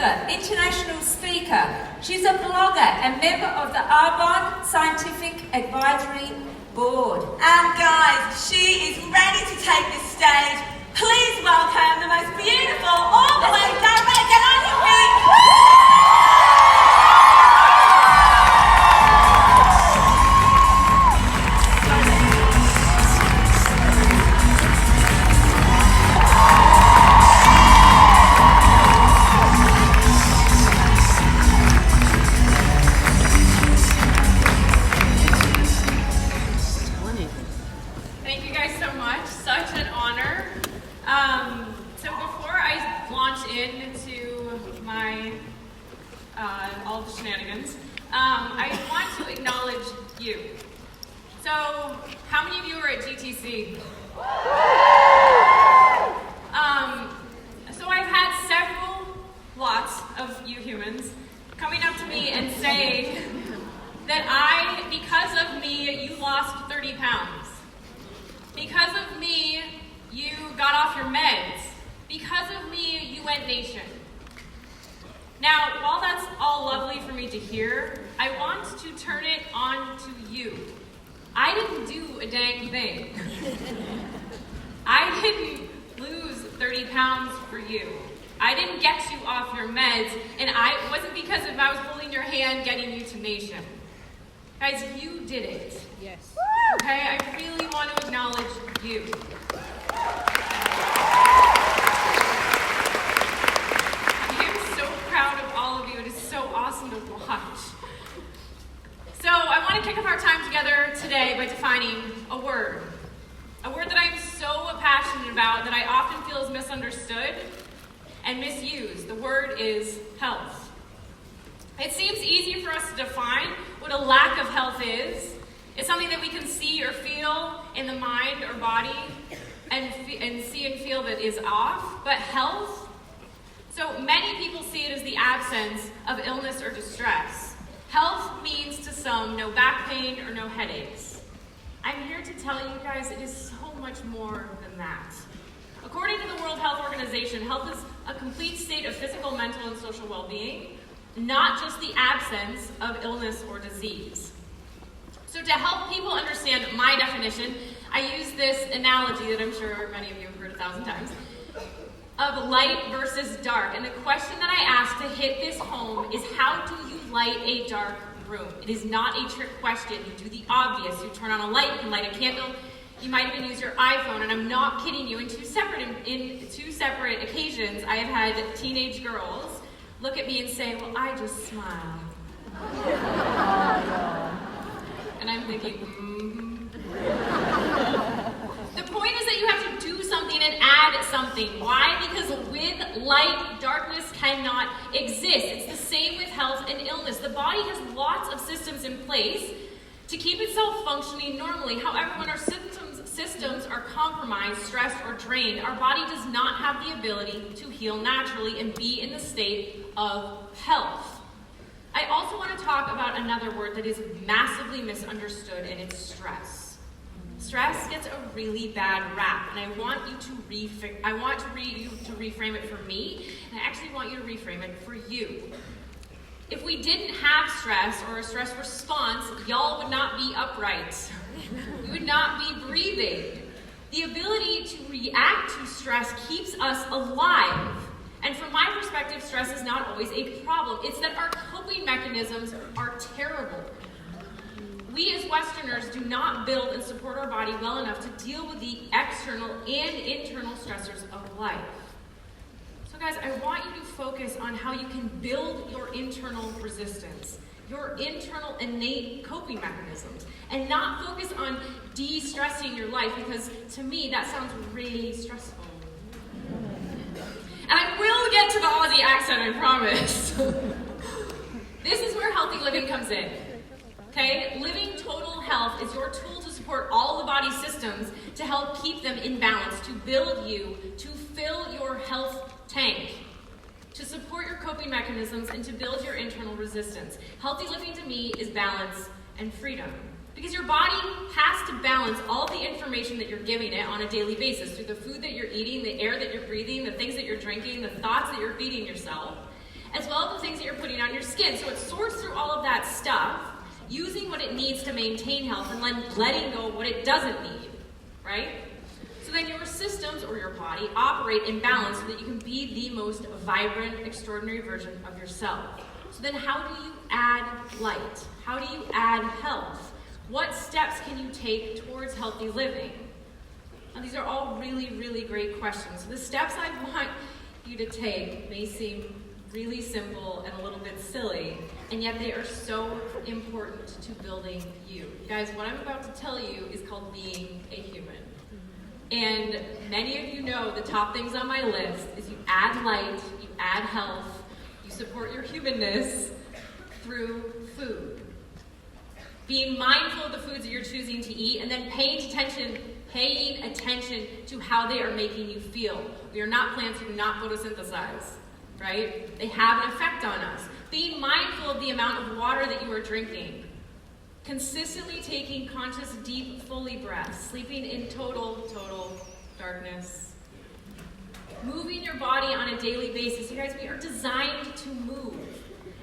author, international speaker. She's a blogger and member of the Arbonne Scientific Advisory Board. And guys, she is ready to take the stage. Please welcome the most beautiful, all the way direct, get on your feet. Thank you guys so much. Such an honor. So before I launch into my all the shenanigans, I want to acknowledge you. So, how many of you were at GTC? So I've had lots of you humans coming up to me and saying that because of me, you lost 30 pounds. Because of me, you got off your meds. Because of me, you went nation. Now, while that's all lovely for me to hear, I want to turn it on to you. I didn't do a dang thing. I didn't lose 30 pounds for you. I didn't get you off your meds, and it wasn't because if I was holding your hand getting you to nation. Guys, you did it. Yes. Okay, I really want to acknowledge you. I am so proud of all of you. It is so awesome to watch. So I want to kick off our time together today by defining a word. A word that I'm so passionate about that I often feel is misunderstood and misused. The word is health. It seems easy for us to define what a lack of health is. It's something that we can see or feel in the mind or body and see and feel that is off. But health, so many people see it as the absence of illness or distress. Health means to some no back pain or no headaches. I'm here to tell you guys it is so much more than that. According to the World Health Organization, health is a complete state of physical, mental, and social well-being, not just the absence of illness or disease. So to help people understand my definition, I use this analogy that I'm sure many of you have heard 1,000 times, of light versus dark. And the question that I ask to hit this home is, how do you light a dark room? It is not a trick question. You do the obvious. You turn on a light, you can light a candle, you might even use your iPhone, and I'm not kidding you. In two separate occasions, I have had teenage girls look at me and say, well, I just smile. And I'm thinking, The point is that you have to do something and add something. Why? Because with light, darkness cannot exist. It's the same with health and illness. The body has lots of systems in place to keep itself functioning normally. However, when our systems are compromised, stressed, or drained, our body does not have the ability to heal naturally and be in the state of health. I also want to talk about another word that is massively misunderstood, and it's stress. Stress gets a really bad rap, and I want you to reframe it for me, and I actually want you to reframe it for you. If we didn't have stress or a stress response, y'all would not be upright. We would not be breathing. The ability to react to stress keeps us alive. And from my perspective, stress is not always a problem. It's that our coping mechanisms are terrible. We as Westerners do not build and support our body well enough to deal with the external and internal stressors of life. So guys, I want you to focus on how you can build your internal resistance, your internal innate coping mechanisms, and not focus on de-stressing your life, because to me that sounds really stressful. And I will get to the Aussie accent, I promise. This is where healthy living comes in. Okay? Living total health is your tool to support all the body systems to help keep them in balance, to build you, to fill your health tank, to support your coping mechanisms, and to build your internal resistance. Healthy living to me is balance and freedom. Because your body has to balance all the information that you're giving it on a daily basis through the food that you're eating, the air that you're breathing, the things that you're drinking, the thoughts that you're feeding yourself. as well as the things that you're putting on your skin. So it sorts through all of that stuff, using what it needs to maintain health and then letting go of what it doesn't need, right? So then your systems or your body operate in balance so that you can be the most vibrant, extraordinary version of yourself. So then how do you add light? How do you add health? What steps can you take towards healthy living? Now these are all really, really great questions. So the steps I want you to take may seem really simple and a little bit silly, and yet they are so important to building you. Guys, what I'm about to tell you is called being a human. And many of you know the top things on my list is you add light, you add health, you support your humanness through food. Being mindful of the foods that you're choosing to eat, and then paying attention to how they are making you feel. We are not plants, we do not photosynthesize, right? They have an effect on us. Being mindful of the amount of water that you are drinking. Consistently taking conscious, deep, fully breaths. Sleeping in total darkness. Moving your body on a daily basis. You guys, we are designed to move.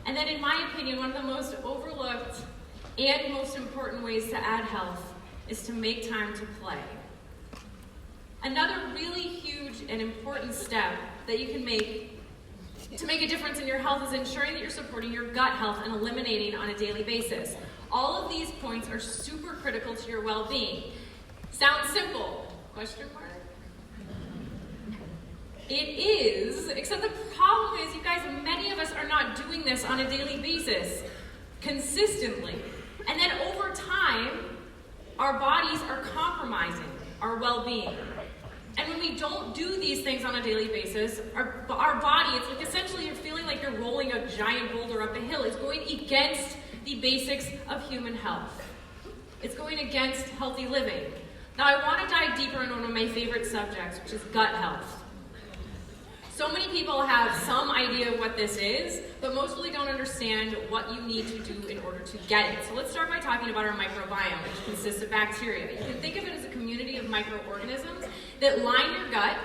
And then in my opinion, one of the most overlooked and most important ways to add health is to make time to play. Another really huge and important step that you can make to make a difference in your health is ensuring that you're supporting your gut health and eliminating on a daily basis. All of these points are super critical to your well-being. Sounds simple? Question mark? It is, except the problem is, you guys, many of us are not doing this on a daily basis, consistently. And then over time, our bodies are compromising our well-being. And when we don't do these things on a daily basis, our body, it's like essentially you're feeling like you're rolling a giant boulder up a hill. It's going against the basics of human health. It's going against healthy living. Now I want to dive deeper into one of my favorite subjects, which is gut health. So many people have some idea of what this is, but most really don't understand what you need to do in order to get it. So let's start by talking about our microbiome, which consists of bacteria. You can think of it as a community of microorganisms that line your gut,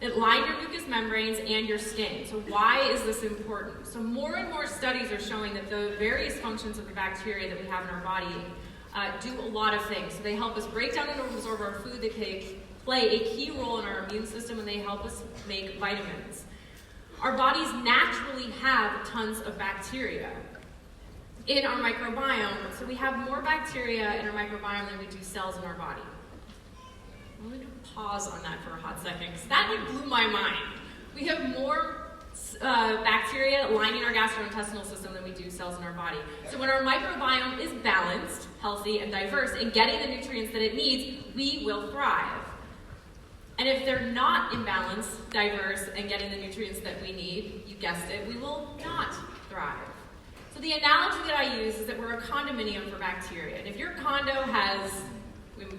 that line your mucous membranes and your skin. So why is this important? So more and more studies are showing that the various functions of the bacteria that we have in our body do a lot of things. So they help us break down and absorb our food, they play a key role in our immune system, and they help us make vitamins. Our bodies naturally have tons of bacteria in our microbiome, so we have more bacteria in our microbiome than we do cells in our body. I'm going to pause on that for a hot second, because that blew my mind. We have more bacteria lining our gastrointestinal system than we do cells in our body. So when our microbiome is balanced, healthy, and diverse, and getting the nutrients that it needs, we will thrive. And if they're not imbalanced, diverse, and getting the nutrients that we need, you guessed it, we will not thrive. So the analogy that I use is that we're a condominium for bacteria. And if your condo has,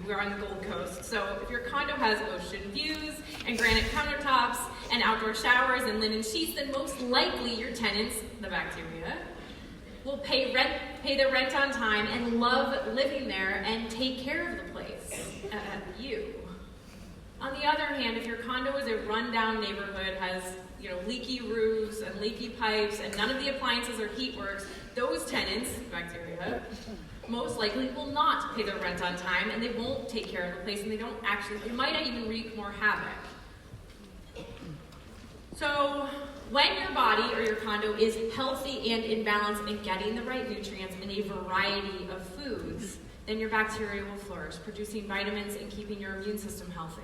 we're on the Gold Coast, so if your condo has ocean views and granite countertops and outdoor showers and linen sheets, then most likely your tenants, the bacteria, will pay their rent on time and love living there and take care of the place, you. On the other hand, if your condo is a rundown neighborhood, has leaky roofs and leaky pipes, and none of the appliances or heat works, those tenants, bacteria, most likely will not pay their rent on time, and they won't take care of the place, and they might even wreak more havoc. So when your body or your condo is healthy and in balance and getting the right nutrients in a variety of foods, then your bacteria will flourish, producing vitamins and keeping your immune system healthy.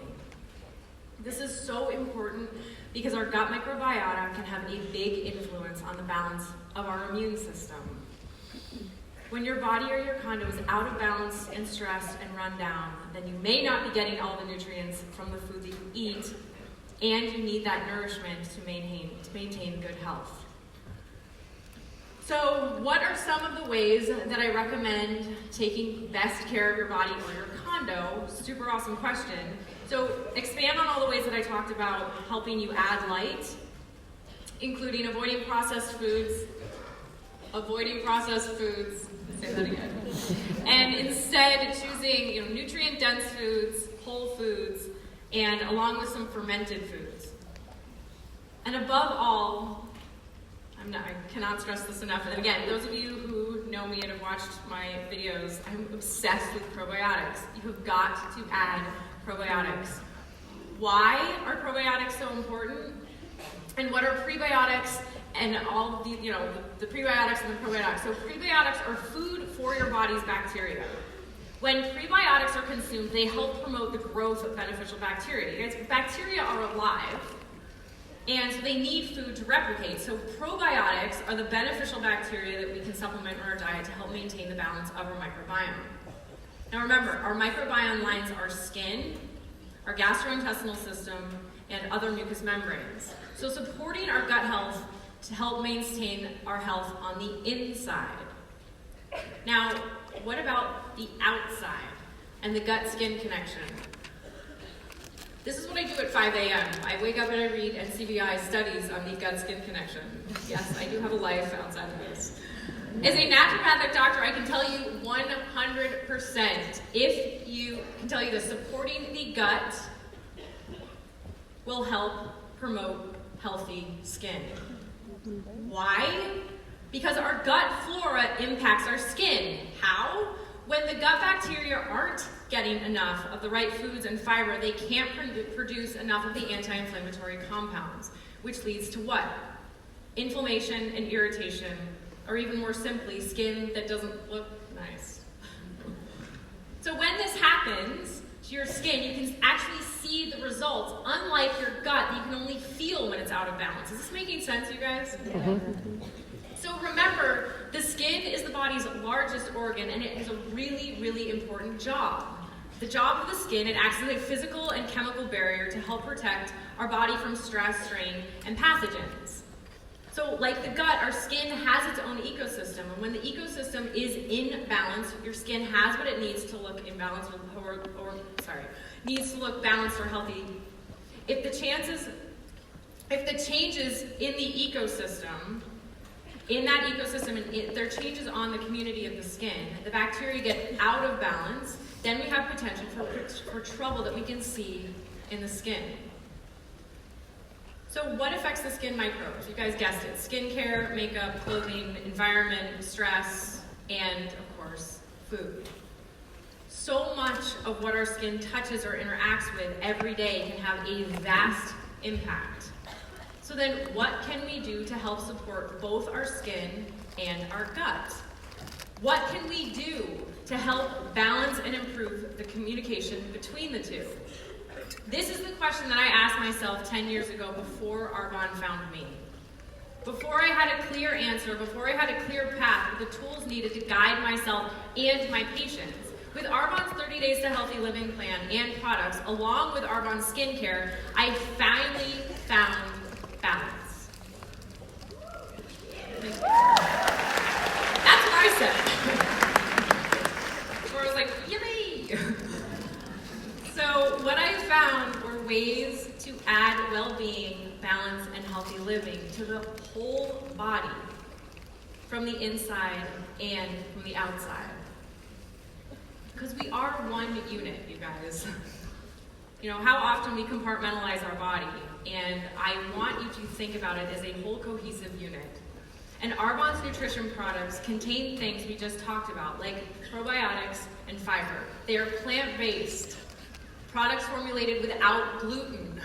This is so important because our gut microbiota can have a big influence on the balance of our immune system. When your body or your condo is out of balance and stressed and run down, then you may not be getting all the nutrients from the food that you eat, and you need that nourishment to maintain good health. So what are some of the ways that I recommend taking best care of your body or your condo? Super awesome question. So expand on all the ways that I talked about helping you add light, including avoiding processed foods, say that again, and instead choosing nutrient-dense foods, whole foods, and along with some fermented foods. And above all, I cannot stress this enough. And again, those of you who know me and have watched my videos, I'm obsessed with probiotics. You have got to add probiotics. Why are probiotics so important? And what are prebiotics and all the, the prebiotics and the probiotics? So prebiotics are food for your body's bacteria. When prebiotics are consumed, they help promote the growth of beneficial bacteria. You guys, bacteria are alive, and so they need food to replicate. So probiotics are the beneficial bacteria that we can supplement in our diet to help maintain the balance of our microbiome. Now remember, our microbiome lines our skin, our gastrointestinal system, and other mucous membranes. So supporting our gut health to help maintain our health on the inside. Now, what about the outside and the gut-skin connection? This is what I do at 5 a.m. I wake up and I read NCBI studies on the gut-skin connection. Yes, I do have a life outside of this. As a naturopathic doctor, I can tell you 100%, if you can tell you this, supporting the gut will help promote healthy skin. Why? Because our gut flora impacts our skin. How? When the gut bacteria aren't getting enough of the right foods and fiber, they can't produce enough of the anti-inflammatory compounds, which leads to what? Inflammation and irritation, or even more simply, skin that doesn't look nice. So when this happens to your skin, you can actually see the results, unlike your gut that you can only feel when it's out of balance. Is this making sense, you guys? Yeah. So remember, the skin is the body's largest organ, and it has a really, really important job. The job of the skin, it acts as a physical and chemical barrier to help protect our body from stress, strain, and pathogens. So like the gut, our skin has its own ecosystem, and when the ecosystem is in balance, your skin has what it needs to look in balance, needs to look balanced or healthy. If the changes in the ecosystem, in that ecosystem, and there are changes on the community of the skin, the bacteria get out of balance, then we have potential for trouble that we can see in the skin. So what affects the skin microbes? You guys guessed it. Skincare, makeup, clothing, environment, stress, and of course, food. So much of what our skin touches or interacts with every day can have a vast impact. So then what can we do to help support both our skin and our gut? What can we do to help balance and improve the communication between the two? This is the question that I asked myself 10 years ago before Arbonne found me. Before I had a clear answer, before I had a clear path with the tools needed to guide myself and my patients. With Arbonne's 30 Days to Healthy Living plan and products, along with Arbonne's skincare, I finally found balance. That's what I said. So I was like, yippee! So what I found were ways to add well-being, balance, and healthy living to the whole body, from the inside and from the outside. Because we are one unit, you guys. You know, how often we compartmentalize our body, and I want you to think about it as a whole cohesive unit. And Arbonne's nutrition products contain things we just talked about, like probiotics and fiber. They are plant-based, products formulated without gluten,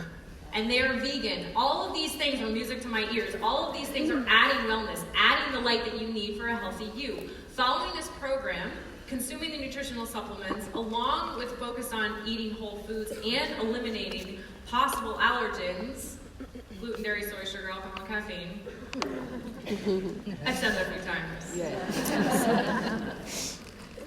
and they are vegan. All of these things are music to my ears. All of these things are adding wellness, adding the light that you need for a healthy you. Following this program, consuming the nutritional supplements, along with focus on eating whole foods and eliminating possible allergens, gluten, dairy, soy, sugar, alcohol, and caffeine. I've said that a few times. Yeah.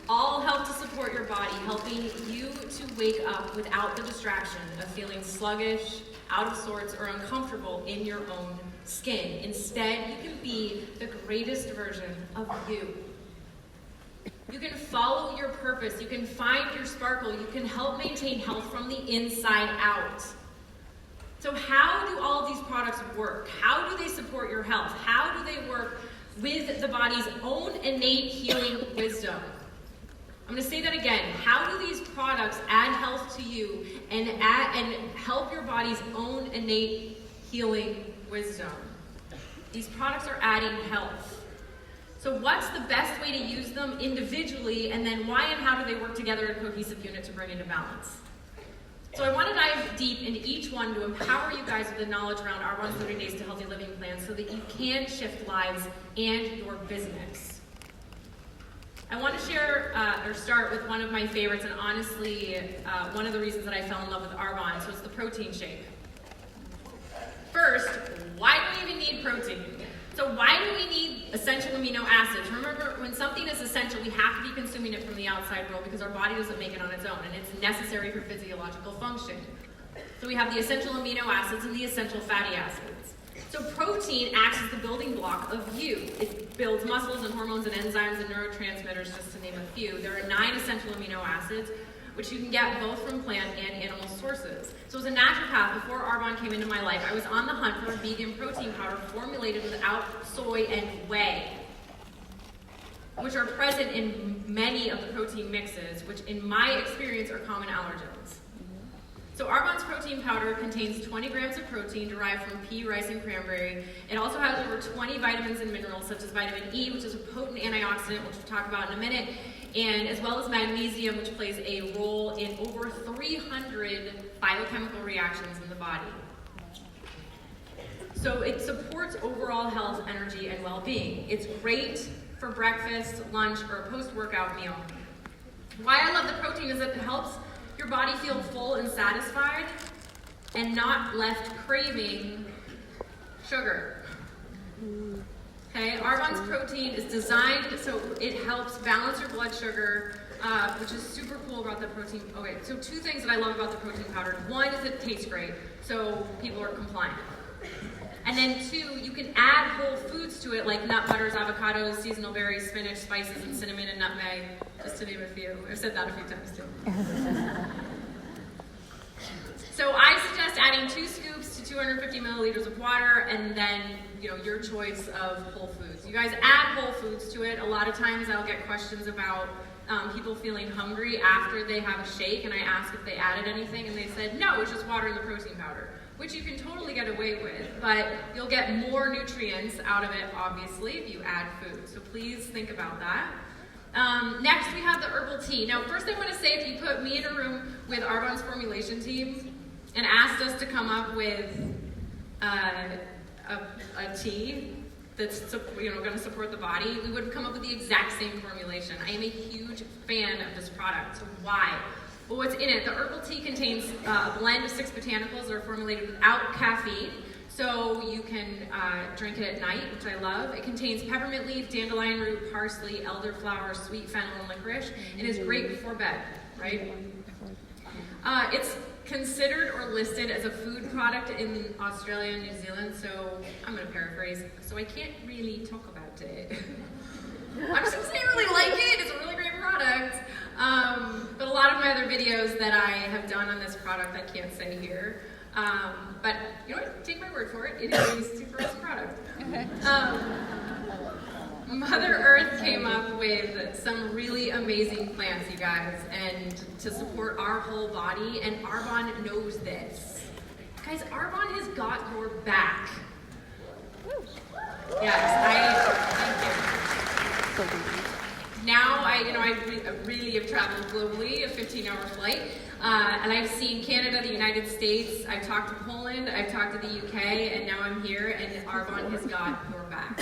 All help to support your body, helping you to wake up without the distraction of feeling sluggish, out of sorts, or uncomfortable in your own skin. Instead, you can be the greatest version of you. You can follow your purpose. You can find your sparkle. You can help maintain health from the inside out. So how do all of these products work? How do they support your health? How do they work with the body's own innate healing wisdom? I'm going to say that again. How do these products add health to you and help your body's own innate healing wisdom? these products are adding health. So what's the best way to use them individually, and then why and how do they work together in a cohesive unit to bring into balance? So I want to dive deep into each one to empower you guys with the knowledge around Arbonne's 30 Days to Healthy Living plan so that you can shift lives and your business. I want to share or start with one of my favorites, and honestly, one of the reasons that I fell in love with Arbonne, so it's the protein shake. First, why do we even need protein? So why do we need essential amino acids? Remember, when something is essential, we have to be consuming it from the outside world because our body doesn't make it on its own, and it's necessary for physiological function. So we have the essential amino acids and the essential fatty acids. So protein acts as the building block of you. It builds muscles and hormones and enzymes and neurotransmitters, just to name a few. There are 9 essential amino acids, which you can get both from plant and animal sources. So as a naturopath, before Arbonne came into my life, I was on the hunt for a vegan protein powder formulated without soy and whey, which are present in many of the protein mixes, which in my experience are common allergens. So Arbonne's protein powder contains 20 grams of protein derived from pea, rice, and cranberry. It also has over 20 vitamins and minerals, such as vitamin E, which is a potent antioxidant, which we'll talk about in a minute, and as well as magnesium, which plays a role in over 300 biochemical reactions in the body. So it supports overall health, energy, and well-being. It's great for breakfast, lunch, or a post-workout meal. Why I love the protein is that it helps your body feel full and satisfied and not left craving sugar. Okay, Arbonne's protein is designed so it helps balance your blood sugar, which is super cool about the protein. Okay, so 2 things that I love about the protein powder. One is it tastes great, so people are compliant. And then 2, you can add whole foods to it, like nut butters, avocados, seasonal berries, spinach, spices, and cinnamon and nutmeg, just to name a few. I've said that a few times too. So I suggest adding 2 scoops to 250 milliliters of water, and then your choice of whole foods. You guys add whole foods to it. A lot of times I'll get questions about people feeling hungry after they have a shake, and I ask if they added anything, and they said, no, it's just water and the protein powder, which you can totally get away with, but you'll get more nutrients out of it, obviously, if you add food. So please think about that. Next, we have the herbal tea. Now, first I want to say, if you put me in a room with Arbonne's formulation team and asked us to come up with a tea that's going to support the body, we would have come up with the exact same formulation. I am a huge fan of this product. So why? Well, what's in it? The herbal tea contains a blend of 6 botanicals that are formulated without caffeine, so you can drink it at night, which I love. It contains peppermint leaf, dandelion root, parsley, elderflower, sweet fennel, and licorice, and is great before bed, right? It's considered or listed as a food product in Australia and New Zealand, so I'm going to paraphrase, so I can't really talk about it. I'm just going to say I really like it. It's a really great product. But a lot of my other videos that I have done on this product I can't say here. But you know what? Take my word for it. It is a super awesome product. Mother Earth came up with some really amazing plants, you guys, and to support our whole body, and Arbonne knows this. Guys, Arbonne has got your back. Yes, thank you. Now, I really have traveled globally, a 15-hour flight, and I've seen Canada, the United States, I've talked to Poland, I've talked to the UK, and now I'm here, and Arbonne has got your back.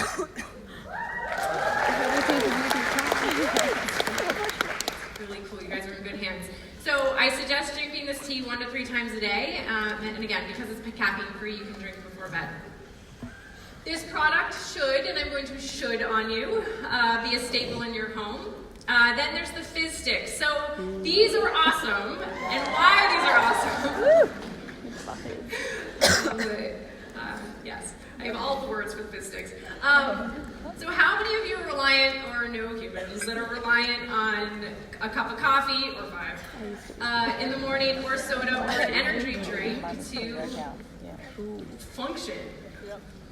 Really cool, you guys are in good hands. So I suggest drinking this tea 1 to 3 times a day, and again, because it's caffeine-free, you can drink before bed. This product should, and I'm going to should on you, be a staple in your home. Then there's the fizz sticks. So these are awesome, and why these are awesome? Yes, I have all the words for fizz sticks. So how many of you are reliant, or know humans, that are reliant on a cup of coffee, or 5, in the morning, or soda, or an energy drink to function?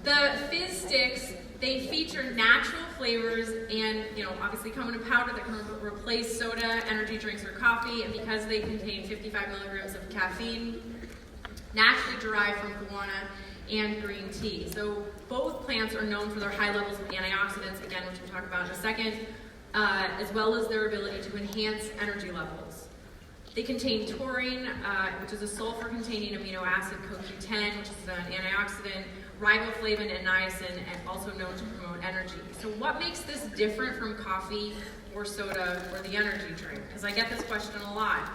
The fizz sticks, they feature natural flavors and, obviously come in a powder that can replace soda, energy drinks, or coffee, and because they contain 55 milligrams of caffeine, naturally derived from guarana and green tea. So both plants are known for their high levels of antioxidants, again, which we'll talk about in a second, as well as their ability to enhance energy levels. They contain taurine, which is a sulfur-containing amino acid, CoQ10, which is an antioxidant, riboflavin and niacin, and also known to promote energy. So what makes this different from coffee or soda or the energy drink? Because I get this question a lot.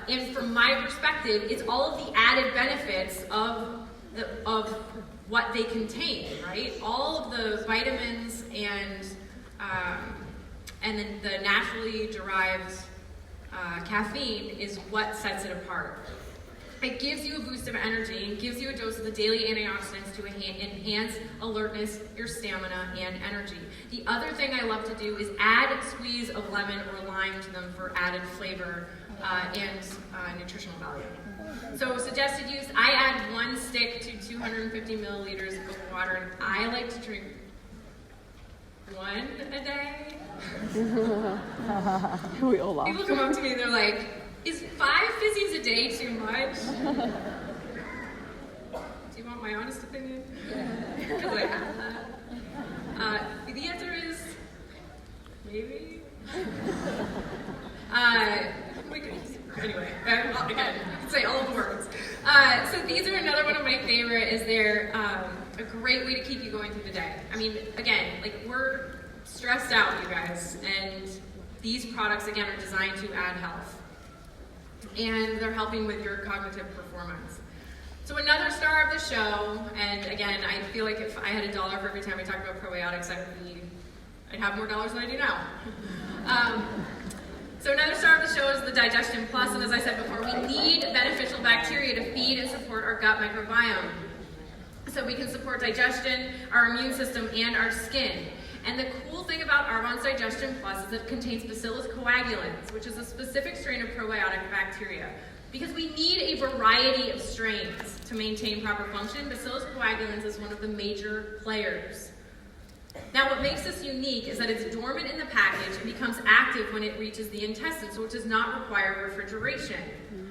And from my perspective, it's all of the added benefits of what they contain, right? All of the vitamins and then the naturally derived caffeine is what sets it apart. It gives you a boost of energy and gives you a dose of the daily antioxidants to enhance alertness, your stamina, and energy. The other thing I love to do is add a squeeze of lemon or lime to them for added flavor and nutritional value. So suggested use, I add 1 stick to 250 milliliters of water, and I like to drink 1 a day. We all laugh. People come up to me and they're like, is 5 fizzies a day too much? Do you want my honest opinion? Because I have that. The answer is maybe. Anyway, again, I can say all of the words. So these are another one of my favorite, is they're a great way to keep you going through the day. I mean, again, like, we're stressed out, you guys, and these products, again, are designed to add health. And they're helping with your cognitive performance. So another star of the show, and again, I feel like if I had $1 for every time I talk about probiotics, I'd have more dollars than I do now. So another star of the show is the Digestion Plus, and as I said before, we need beneficial bacteria to feed and support our gut microbiome. So we can support digestion, our immune system, and our skin. And the cool thing about Arbonne's Digestion Plus is it contains Bacillus coagulans, which is a specific strain of probiotic bacteria. Because we need a variety of strains to maintain proper function, Bacillus coagulans is one of the major players. Now, what makes this unique is that it's dormant in the package and becomes active when it reaches the intestine, so it does not require refrigeration.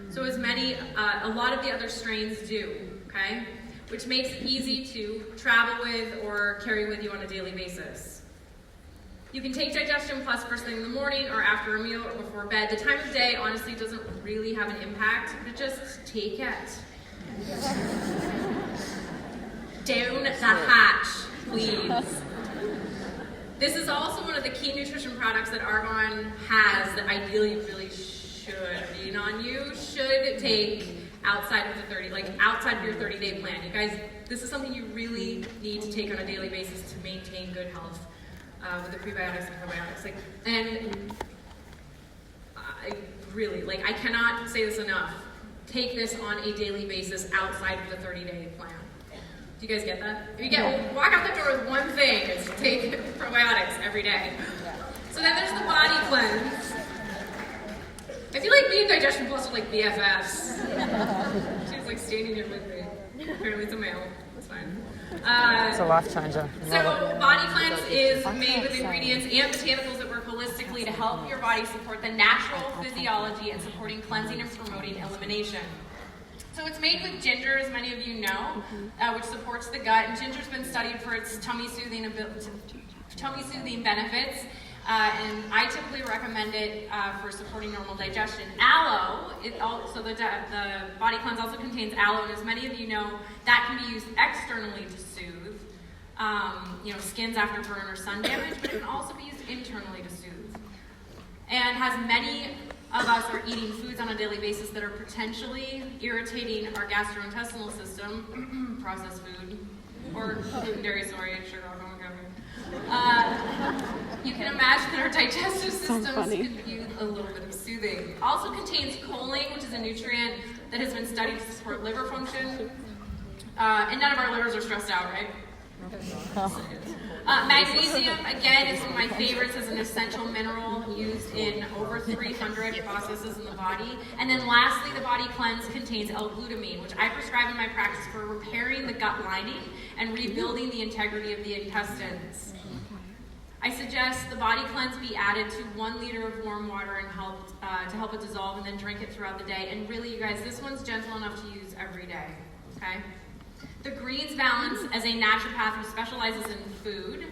So as a lot of the other strains do, okay? Which makes it easy to travel with or carry with you on a daily basis. You can take Digestion Plus first thing in the morning or after a meal or before bed. The time of day, honestly, doesn't really have an impact, but just take it. Down the hatch, please. This is also one of the key nutrition products that Arbonne has that ideally really should be on you, should take outside of your 30-day plan. You guys, this is something you really need to take on a daily basis to maintain good health with the prebiotics and probiotics. I cannot say this enough. Take this on a daily basis outside of the 30-day plan. Do you guys get that? If you walk out the door with one thing, it's to take probiotics every day. So then there's the body cleanse. I feel like me and Digestion Plus are like BFFs. She's like standing here with me. Apparently it's a male. That's fine. It's a life changer. So body cleanse is made with ingredients and botanicals that work holistically to help your body support the natural physiology and supporting cleansing and promoting elimination. So it's made with ginger, as many of you know, which supports the gut. And ginger's been studied for its tummy soothing benefits. And I typically recommend it for supporting normal digestion. Aloe, the body cleanse also contains aloe, and as many of you know, that can be used externally to soothe, skins after burn or sun damage, but it can also be used internally to soothe. And many of us are eating foods on a daily basis that are potentially irritating our gastrointestinal system, processed food, or gluten, dairy, soy, sugar, alcohol, you can imagine that our digestive systems could use a little bit of soothing. Also contains choline, which is a nutrient that has been studied to support liver function. And none of our livers are stressed out, right? Magnesium, again, is one of my favorites as an essential mineral used in over 300 processes in the body. And then lastly, the body cleanse contains L-glutamine, which I prescribe in my practice for repairing the gut lining and rebuilding the integrity of the intestines. I suggest the body cleanse be added to 1 liter of warm water and to help it dissolve, and then drink it throughout the day. And really, you guys, this one's gentle enough to use every day, okay? The Greens Balance, as a naturopath who specializes in food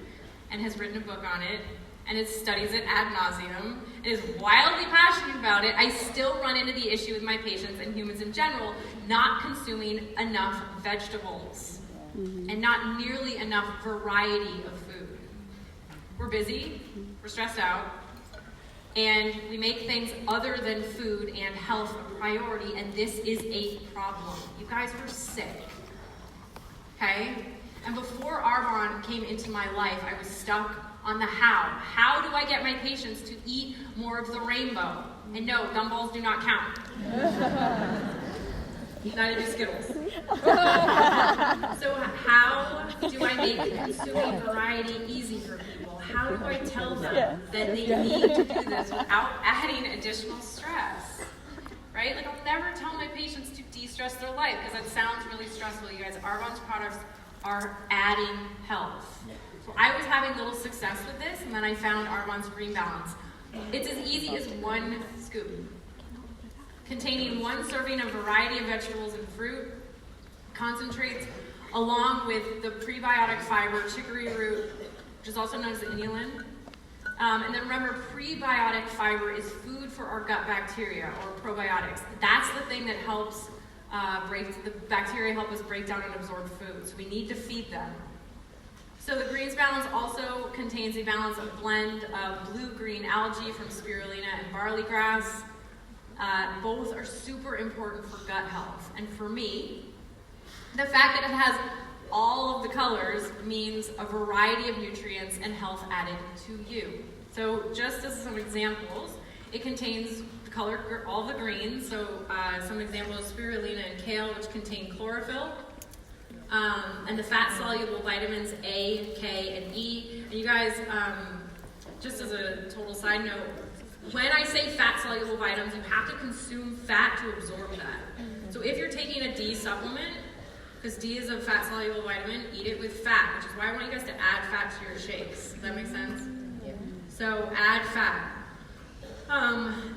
and has written a book on it and studies it ad nauseum and is wildly passionate about it, I still run into the issue with my patients and humans in general not consuming enough vegetables and not nearly enough variety of food. We're busy, we're stressed out, and we make things other than food and health a priority, and this is a problem. You guys were sick, okay? And before Arbonne came into my life, I was stuck on the how. How do I get my patients to eat more of the rainbow? And no, gumballs do not count. Neither do Skittles. So how do I make consuming variety easy for people? How do I tell them that they need to do this without adding additional stress? Right? Like, I'll never tell my patients to de-stress their life because that sounds really stressful. You guys, Arbonne's products are adding health. So I was having little success with this, and then I found Arbonne's Green Balance. It's as easy as 1 scoop, containing 1 serving of variety of vegetables and fruit, concentrates, along with the prebiotic fiber, chicory root, which is also known as inulin. And then remember, prebiotic fiber is food for our gut bacteria, or probiotics. That's the thing that helps the bacteria help us break down and absorb food. So we need to feed them. So the Greens Balance also contains a balance of blend of blue-green algae from spirulina and barley grass. Both are super important for gut health. And for me, the fact that it has all of the colors means a variety of nutrients and health added to you. So just as some examples, it contains the color, all the greens. So some examples, spirulina and kale, which contain chlorophyll. And the fat-soluble vitamins A, K, and E. And you guys, just as a total side note, when I say fat-soluble vitamins, you have to consume fat to absorb that. So if you're taking a D supplement, because D is a fat-soluble vitamin, eat it with fat, which is why I want you guys to add fat to your shakes. Does that make sense? Yeah. So add fat.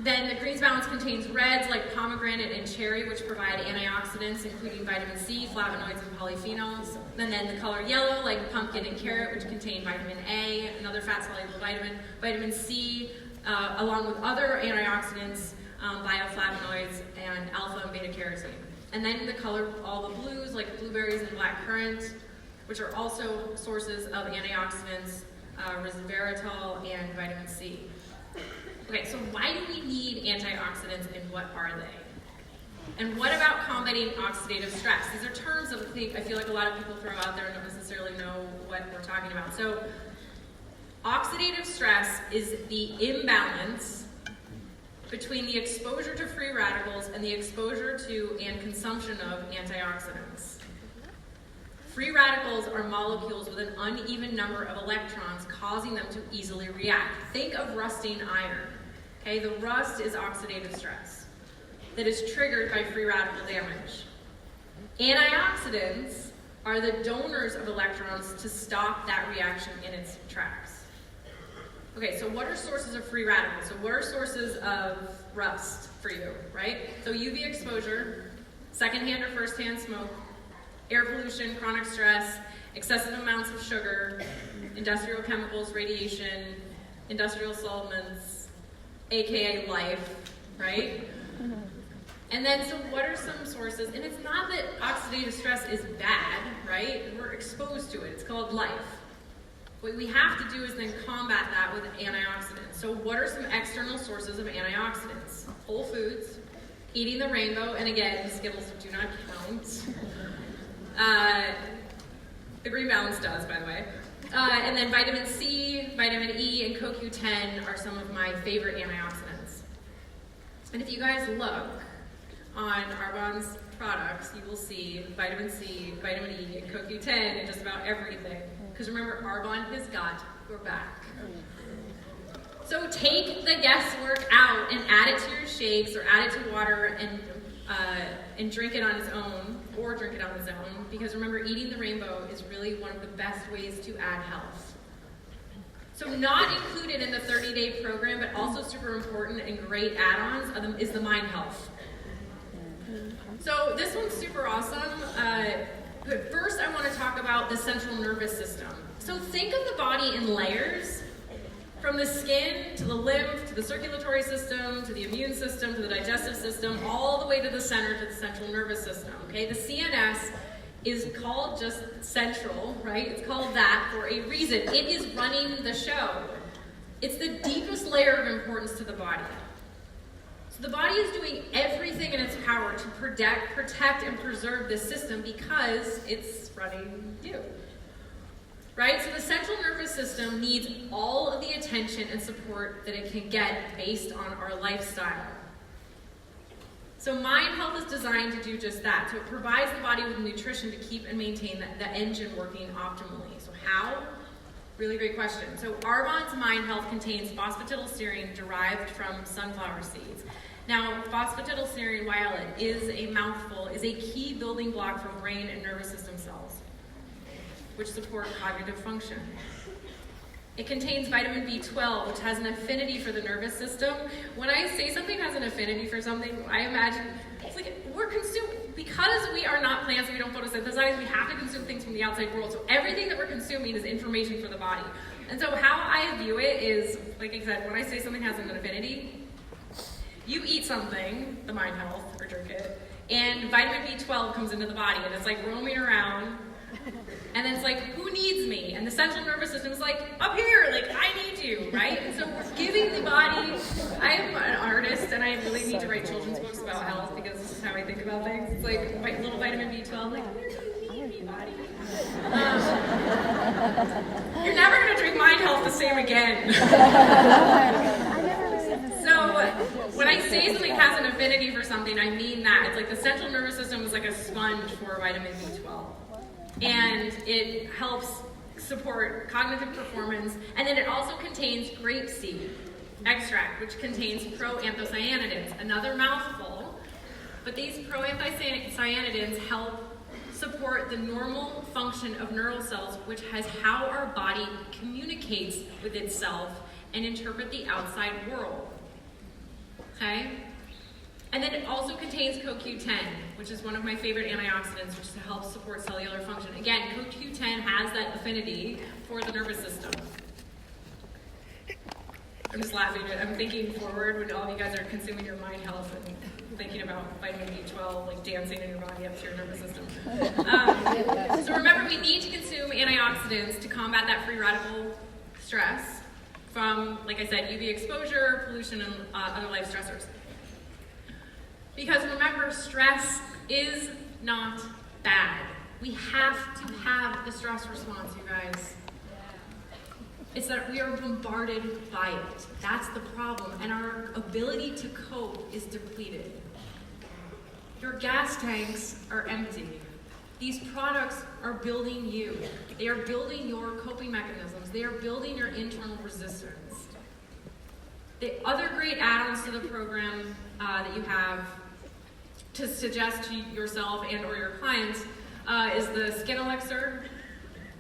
Then the Greens Balance contains reds like pomegranate and cherry, which provide antioxidants, including vitamin C, flavonoids, and polyphenols. And then the color yellow, like pumpkin and carrot, which contain vitamin A, another fat-soluble vitamin, vitamin C, along with other antioxidants, bioflavonoids, and alpha and beta-carotene. And then the color, all the blues, like blueberries and blackcurrant, which are also sources of antioxidants, resveratrol, and vitamin C. Okay, so why do we need antioxidants, and what are they? And what about combating oxidative stress? These are terms that I feel like a lot of people throw out there and don't necessarily know what we're talking about. So oxidative stress is the imbalance between the exposure to free radicals and the exposure to and consumption of antioxidants. Free radicals are molecules with an uneven number of electrons, causing them to easily react. Think of rusting iron. Okay, the rust is oxidative stress that is triggered by free radical damage. Antioxidants are the donors of electrons to stop that reaction in its tracks. Okay, so what are sources of free radicals? So what are sources of rust for you, right? So UV exposure, secondhand or firsthand smoke, air pollution, chronic stress, excessive amounts of sugar, industrial chemicals, radiation, industrial solvents, aka life, right? And then, so what are some sources? And it's not that oxidative stress is bad, right? We're exposed to it. It's called life. What we have to do is then combat that with antioxidants. So what are some external sources of antioxidants? Whole foods, eating the rainbow, and again, Skittles do not count. The Green Balance does, by the way. And then vitamin C, vitamin E, and CoQ10 are some of my favorite antioxidants. And if you guys look on Arbonne's products, you will see vitamin C, vitamin E, and CoQ10 in just about everything. Because remember, Arbonne has got your back. So take the guesswork out and add it to your shakes or add it to water and drink it on its own, or drink it on its own, because remember, eating the rainbow is really one of the best ways to add health. So not included in the 30-day program, but also super important and great add-ons is the Mind Health. So this one's super awesome. But first I want to talk about the central nervous system. So think of the body in layers, from the skin to the lymph to the circulatory system to the immune system to the digestive system, all the way to the center to the central nervous system. Okay, the CNS is called just central, right? It's called that for a reason. It is running the show. It's the deepest layer of importance to the body. So the body is doing everything in its power to protect, and preserve this system because it's running you. Right? So the central nervous system needs all of the attention and support that it can get based on our lifestyle. So Mind Health is designed to do just that. So it provides the body with nutrition to keep and maintain the engine working optimally. So how? Really great question. So Arbonne's Mind Health contains phosphatidylserine derived from sunflower seeds. Now, phosphatidylserine, while it is a mouthful, is a key building block for brain and nervous system cells, which support cognitive function. It contains vitamin B12, which has an affinity for the nervous system. When I say something has an affinity for something, I imagine it's like we're consumed, because we are not plants and we don't photosynthesize, we have to consume things from the outside world. So everything that we're consuming is information for the body. And so how I view it is, like I said, when I say something has an affinity, you eat something, the Mind Health, or drink it, and vitamin B12 comes into the body, and it's like roaming around. And then it's like, who needs me? And the central nervous system is like, up here, like, I need you, right? And so we're giving the body, I am an artist, and I really need to write children's books about health, because this is how I think about things. It's like, little vitamin B12, like, where do you need me, body? You're never going to drink Mind Health the same again. So when I say something has an affinity for something, I mean that. It's like the central nervous system is like a sponge for vitamin B12. And it helps support cognitive performance. And then it also contains grapeseed extract, which contains proanthocyanidins, another mouthful. But these proanthocyanidins help support the normal function of neural cells, which has how our body communicates with itself and interpret the outside world. Okay? And then it also contains CoQ10, which is one of my favorite antioxidants, which helps support cellular function. Again, CoQ10 has that affinity for the nervous system. I'm just laughing. I'm thinking forward when all of you guys are consuming your Mind Health and thinking about vitamin B12, like dancing in your body up to your nervous system. So remember, we need to consume antioxidants to combat that free radical stress from, like I said, UV exposure, pollution, and other life stressors. Because remember, stress is not bad. We have to have the stress response, you guys. It's that we are bombarded by it. That's the problem. And our ability to cope is depleted. Your gas tanks are empty. These products are building you. They are building your coping mechanisms. They are building your internal resistance. The other great add-ons to the program that you have to suggest to yourself and or your clients is the Skin Elixir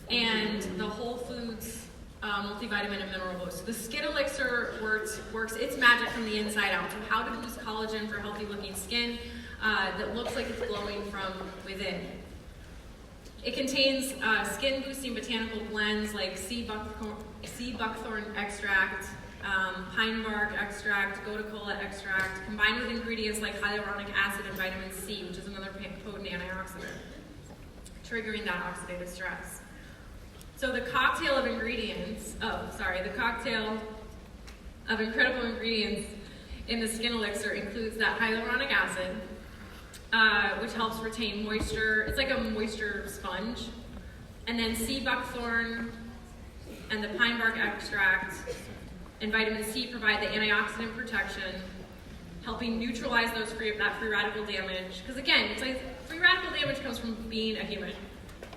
and the Whole Foods multivitamin and mineral boost. So the Skin Elixir works its magic from the inside out. So how to boost collagen for healthy looking skin that looks like it's glowing from within. It contains skin boosting botanical blends like sea buckthorn extract, pine bark extract, gotu kola extract, combined with ingredients like hyaluronic acid and vitamin C, which is another potent antioxidant, triggering that oxidative stress. So the cocktail of incredible ingredients in the Skin Elixir includes that hyaluronic acid, which helps retain moisture. It's like a moisture sponge. And then sea buckthorn and the pine bark extract and vitamin C provide the antioxidant protection, helping neutralize that free radical damage. Because again, it's like free radical damage comes from being a human.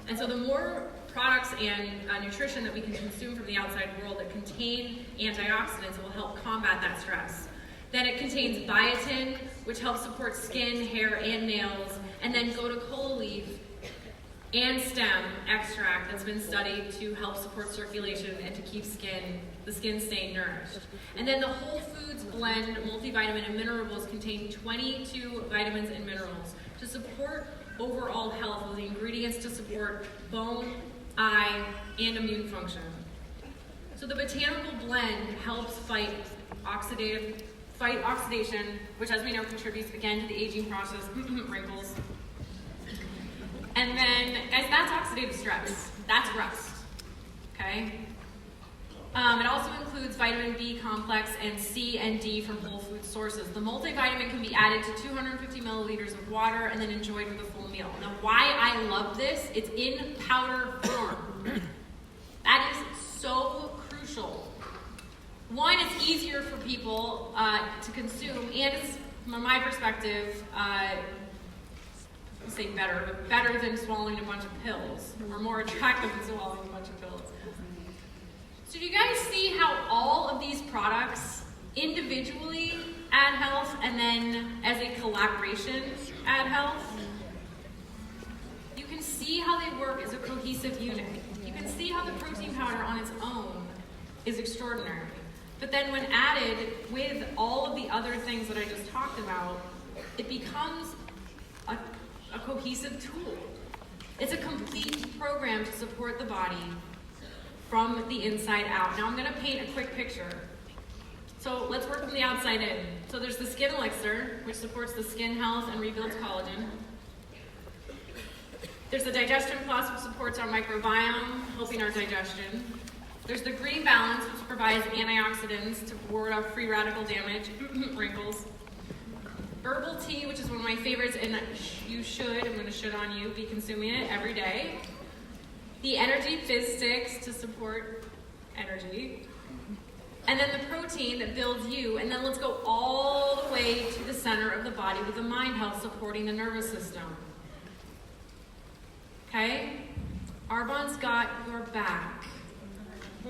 And so the more products and nutrition that we can consume from the outside world that contain antioxidants will help combat that stress. Then it contains biotin, which helps support skin, hair, and nails. And then gotu kola leaf and stem extract that's been studied to help support circulation and to keep the skin staying nourished. And then the Whole Foods blend multivitamin and minerables contain 22 vitamins and minerals to support overall health with the ingredients to support bone, eye, and immune function. So the botanical blend helps fight oxidation, which as we know contributes again to the aging process, wrinkles. And then, guys, that's oxidative stress. That's rust, okay? It also includes vitamin B complex and C and D from whole food sources. The multivitamin can be added to 250 milliliters of water and then enjoyed with a full meal. Now, why I love this, it's in powder form. That is so crucial. One, it's easier for people to consume, and it's, from my perspective, say better, but better than swallowing a bunch of pills, or more attractive than swallowing a bunch of pills. So do you guys see how all of these products individually add health, and then as a collaboration add health? You can see how they work as a cohesive unit. You can see how the protein powder on its own is extraordinary. But then when added with all of the other things that I just talked about, it becomes a cohesive tool. It's a complete program to support the body from the inside out. Now I'm going to paint a quick picture. So let's work from the outside in. So there's the skin elixir, which supports the skin health and rebuilds collagen. There's the digestion plus, which supports our microbiome, helping our digestion. There's the green balance, which provides antioxidants to ward off free radical damage, wrinkles. Herbal tea, which is one of my favorites, and you should, I'm going to should on you, be consuming it every day. The energy fizz sticks to support energy. And then the protein that builds you, and then let's go all the way to the center of the body with the mind health supporting the nervous system. Okay? Arbonne's got your back. I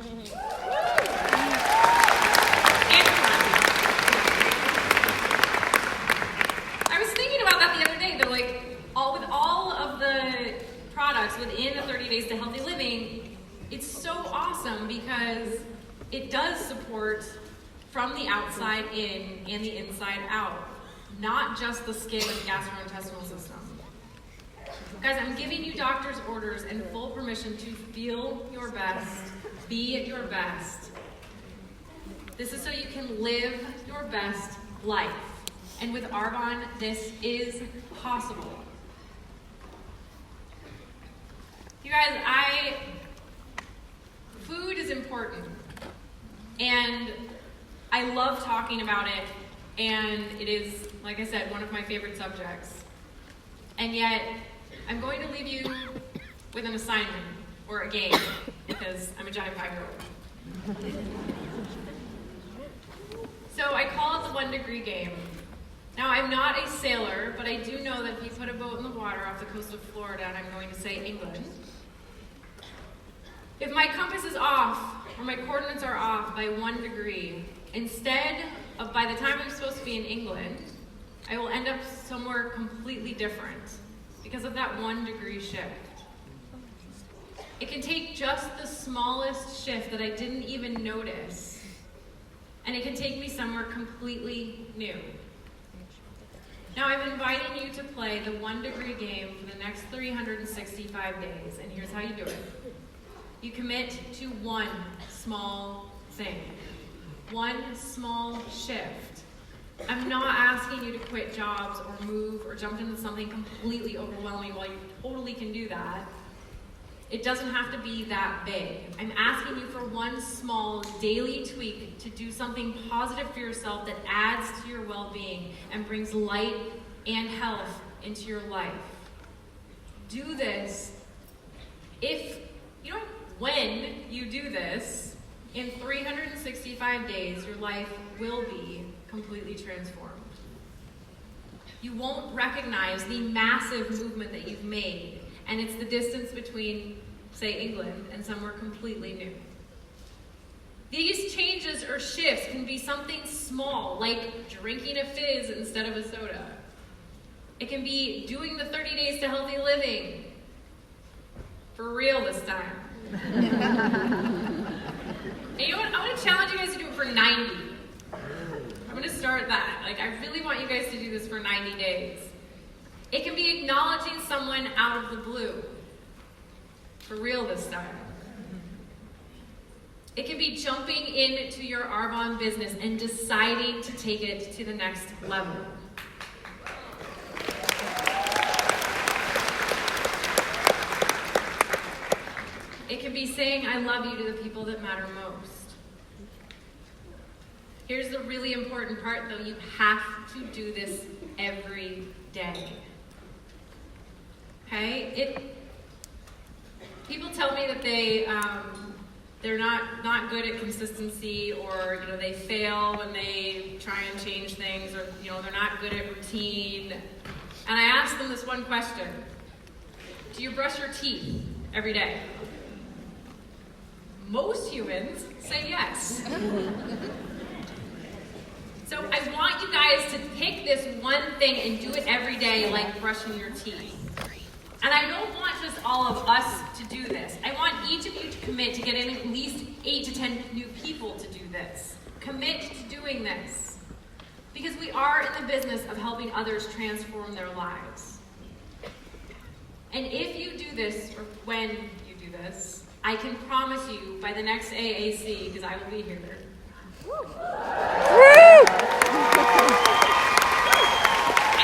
was thinking about that the other day. They're like, with all of the products within the 30 Days to Healthy Living, it's so awesome because it does support from the outside in and the inside out, not just the skin and gastrointestinal system. Guys, I'm giving you doctor's orders and full permission to feel your best, be at your best. This is so you can live your best life. And with Arbonne, this is possible. You guys, food is important. And I love talking about it. And it is, like I said, one of my favorite subjects. And yet, I'm going to leave you with an assignment or a game because I'm a giant 5-year-old. So I call it the 1 degree game. Now I'm not a sailor, but I do know that if you put a boat in the water off the coast of Florida, and I'm going to say England, if my compass is off or my coordinates are off by 1 degree, instead of by the time I'm supposed to be in England, I will end up somewhere completely different because of that 1 degree shift. It can take just the smallest shift that I didn't even notice, and it can take me somewhere completely new. Now I'm inviting you to play the 1 degree game for the next 365 days, and here's how you do it. You commit to one small thing, one small shift. I'm not asking you to quit jobs or move or jump into something completely overwhelming while you totally can do that. It doesn't have to be that big. I'm asking you for one small daily tweak to do something positive for yourself that adds to your well-being and brings light and health into your life. Do this. When you do this, in 365 days, your life will be completely transformed. You won't recognize the massive movement that you've made, and it's the distance between, say, England and somewhere completely new. These changes or shifts can be something small, like drinking a fizz instead of a soda. It can be doing the 30 Days to Healthy Living. For real this time. And you know what? I want to challenge you guys to do it for 90. I'm going to start that. Like, I really want you guys to do this for 90 days. It can be acknowledging someone out of the blue. For real this time. It can be jumping into your Arbonne business and deciding to take it to the next level. It can be saying I love you to the people that matter most. Here's the really important part though, you have to do this every day. Okay? People tell me that they're not good at consistency, or they fail when they try and change things, or they're not good at routine. And I ask them this one question: do you brush your teeth every day? Most humans say yes. So I want you guys to pick this one thing and do it every day, like brushing your teeth. And I don't want just all of us to do this. I want each of you to commit to getting at least 8 to 10 new people to do this. Commit to doing this. Because we are in the business of helping others transform their lives. And if you do this, or when you do this, I can promise you by the next AAC, because I will be here. And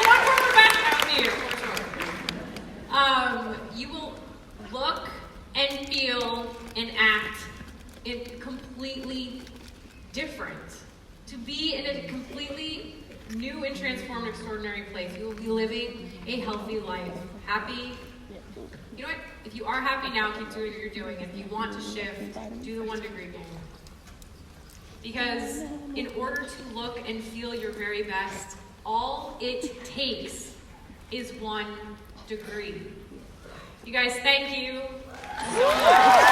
one more professional will be here, for sure. You will look and feel and act completely different. To be in a completely new and transformed, extraordinary place. You will be living a healthy life. Happy. You know what? If you are happy now, keep doing what you're doing. If you want to shift, do the 1 degree game. Because in order to look and feel your very best, all it takes is 1 degree. You guys, thank you so much.